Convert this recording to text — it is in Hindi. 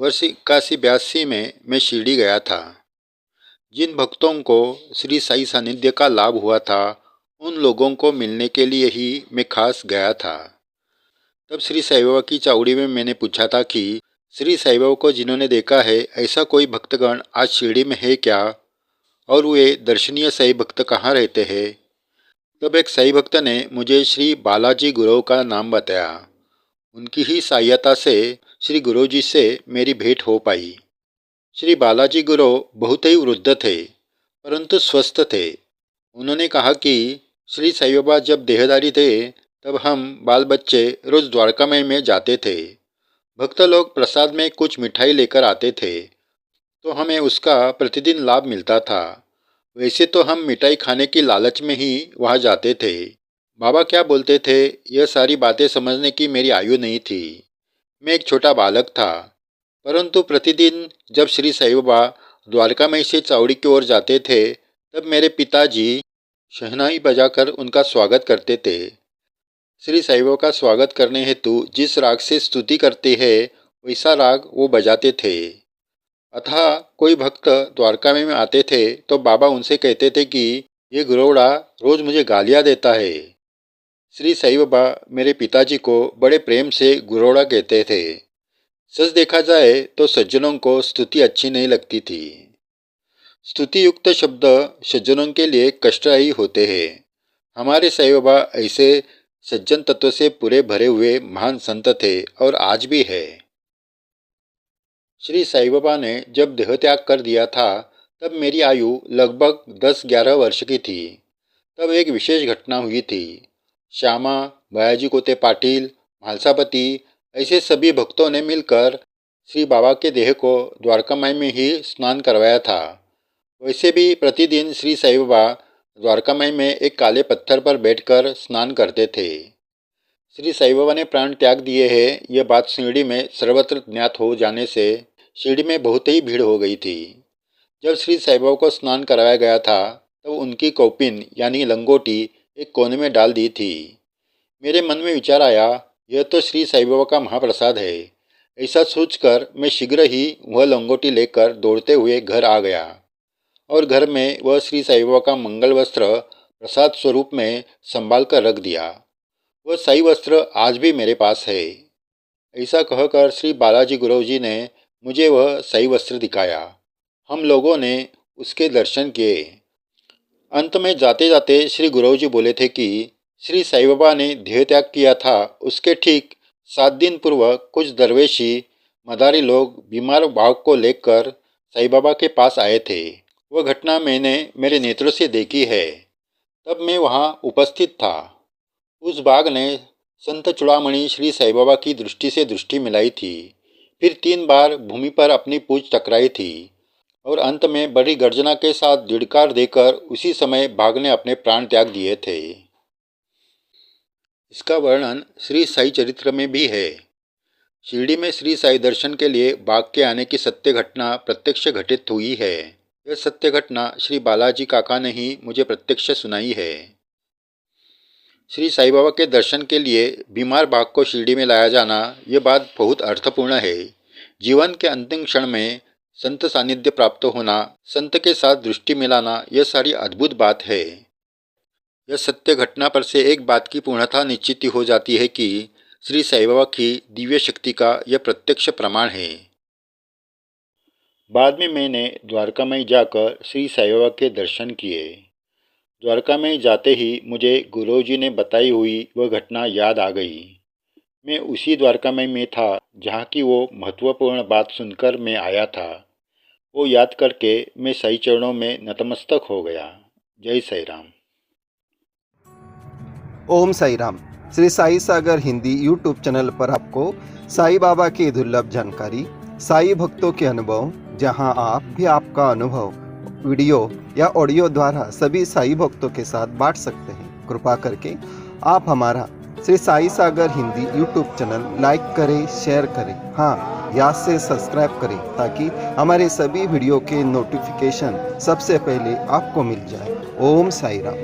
वर्ष 81-82 में मैं शिरडी गया था। जिन भक्तों को श्री साई सानिध्य का लाभ हुआ था, उन लोगों को मिलने के लिए ही मैं खास गया था। तब श्री साई बाबा की चावड़ी में मैंने पूछा था कि श्री साई बाबा को जिन्होंने देखा है, ऐसा कोई भक्तगण आज शिरडी में है क्या, और वे दर्शनीय साई भक्त कहाँ रहते हैं। तब एक साई भक्त ने मुझे श्री बालाजी गुरु का नाम बताया। उनकी ही सहायता से श्री गुरु जी से मेरी भेंट हो पाई। श्री बालाजी गुरु बहुत ही वृद्ध थे, परंतु स्वस्थ थे। उन्होंने कहा कि श्री साई बाबा जब देहधारी थे, तब हम बाल बच्चे रोज द्वारकामय में जाते थे। भक्त लोग प्रसाद में कुछ मिठाई लेकर आते थे, तो हमें उसका प्रतिदिन लाभ मिलता था। वैसे तो हम मिठाई खाने की लालच में ही वहाँ जाते थे। बाबा क्या बोलते थे, यह सारी बातें समझने की मेरी आयु नहीं थी। मैं एक छोटा बालक था, परंतु प्रतिदिन जब श्री साई बाबा द्वारकामय से चावड़ी की ओर जाते थे, तब मेरे पिताजी शहनाई बजाकर उनका स्वागत करते थे। श्री साई बाबा का स्वागत करने हेतु जिस राग से स्तुति करते हैं, वैसा राग वो बजाते थे। अतः कोई भक्त द्वारकामय में आते थे तो बाबा उनसे कहते थे कि ये गुरौड़ा रोज मुझे गालियाँ देता है। श्री साई बाबा मेरे पिताजी को बड़े प्रेम से गुरौड़ा कहते थे। सच देखा जाए तो सज्जनों को स्तुति अच्छी नहीं लगती थी। स्तुति युक्त शब्द सज्जनों के लिए कष्टदायी होते हैं। हमारे साई बाबा ऐसे सज्जन तत्व से पूरे भरे हुए महान संत थे और आज भी है। श्री साई बाबा ने जब देह त्याग कर दिया था, तब मेरी आयु लगभग 10-11 वर्ष की थी। तब एक विशेष घटना हुई थी। श्यामा, भयाजी कोते पाटिल, म्हालसापति ऐसे सभी भक्तों ने मिलकर श्री बाबा के देह को द्वारकामाई में ही स्नान करवाया था। वैसे भी प्रतिदिन श्री साई बाबा द्वारकामाई में एक काले पत्थर पर बैठकर स्नान करते थे। श्री साई बाबा ने प्राण त्याग दिए हैं, यह बात शिरडी में सर्वत्र ज्ञात हो जाने से शिरडी में बहुत ही भीड़ हो गई थी। जब श्री साई बाबा को स्नान कराया गया था, तब उनकी कौपिन यानी लंगोटी एक कोने में डाल दी थी। मेरे मन में विचार आया, यह तो श्री साई बाबा का महाप्रसाद है। ऐसा सोचकर मैं शीघ्र ही वह लंगोटी लेकर दौड़ते हुए घर आ गया और घर में वह श्री साई बाबा का मंगल वस्त्र प्रसाद स्वरूप में संभाल कर रख दिया। वह साई वस्त्र आज भी मेरे पास है। ऐसा कहकर श्री बालाजी गुरु जी ने मुझे वह साई वस्त्र दिखाया। हम लोगों ने उसके दर्शन किए। अंत में जाते जाते श्री गुरु जी बोले थे कि श्री साई बाबा ने देह त्याग किया था, उसके ठीक 7 दिन पूर्व कुछ दरवेशी मदारी लोग बीमार बाघ को लेकर साई बाबा के पास आए थे। वह घटना मैंने मेरे नेत्रों से देखी है। तब मैं वहाँ उपस्थित था। उस बाघ ने संत चूड़ामणि श्री साई बाबा की दृष्टि से दृष्टि मिलाई थी, फिर 3 बार भूमि पर अपनी पूंछ टकराई थी और अंत में बड़ी गर्जना के साथ धिड़कार देकर उसी समय बाघ ने अपने प्राण त्याग दिए थे। इसका वर्णन श्री साई चरित्र में भी है। शिरडी में श्री साई दर्शन के लिए बाघ के आने की सत्य घटना प्रत्यक्ष घटित हुई है। यह सत्य घटना श्री बालाजी काका ने ही मुझे प्रत्यक्ष सुनाई है। श्री साई बाबा के दर्शन के लिए बीमार बाघ को शिरडी में लाया जाना, यह बात बहुत अर्थपूर्ण है। जीवन के अंतिम क्षण में संत सानिध्य प्राप्त होना, संत के साथ दृष्टि मिलाना, यह सारी अद्भुत बात है। यह सत्य घटना पर से एक बात की पूर्णता निश्चित हो जाती है कि श्री साई बाबा की दिव्य शक्ति का यह प्रत्यक्ष प्रमाण है। बाद में मैंने द्वारकामई जाकर श्री साई बाबा के दर्शन किए। द्वारकामई जाते ही मुझे गुरुजी ने बताई हुई वह घटना याद आ गई। मैं उसी द्वारकामई में था जहाँ की वो महत्वपूर्ण बात सुनकर मैं आया था। वो याद करके मैं साई चरणों में नतमस्तक हो गया। जय साई राम। ओम साई राम। श्री साई सागर हिंदी यूट्यूब चैनल पर आपको साई बाबा की दुर्लभ जानकारी, साई भक्तों के अनुभव, जहां आप भी आपका अनुभव वीडियो या ऑडियो द्वारा सभी साई भक्तों के साथ बांट सकते हैं। कृपा करके आप हमारा श्री साई सागर हिंदी यूट्यूब चैनल लाइक करें, शेयर करें, हाँ याद से सब्सक्राइब करें ताकि हमारे सभी वीडियो के नोटिफिकेशन सबसे पहले आपको मिल जाए। ओम साई राम।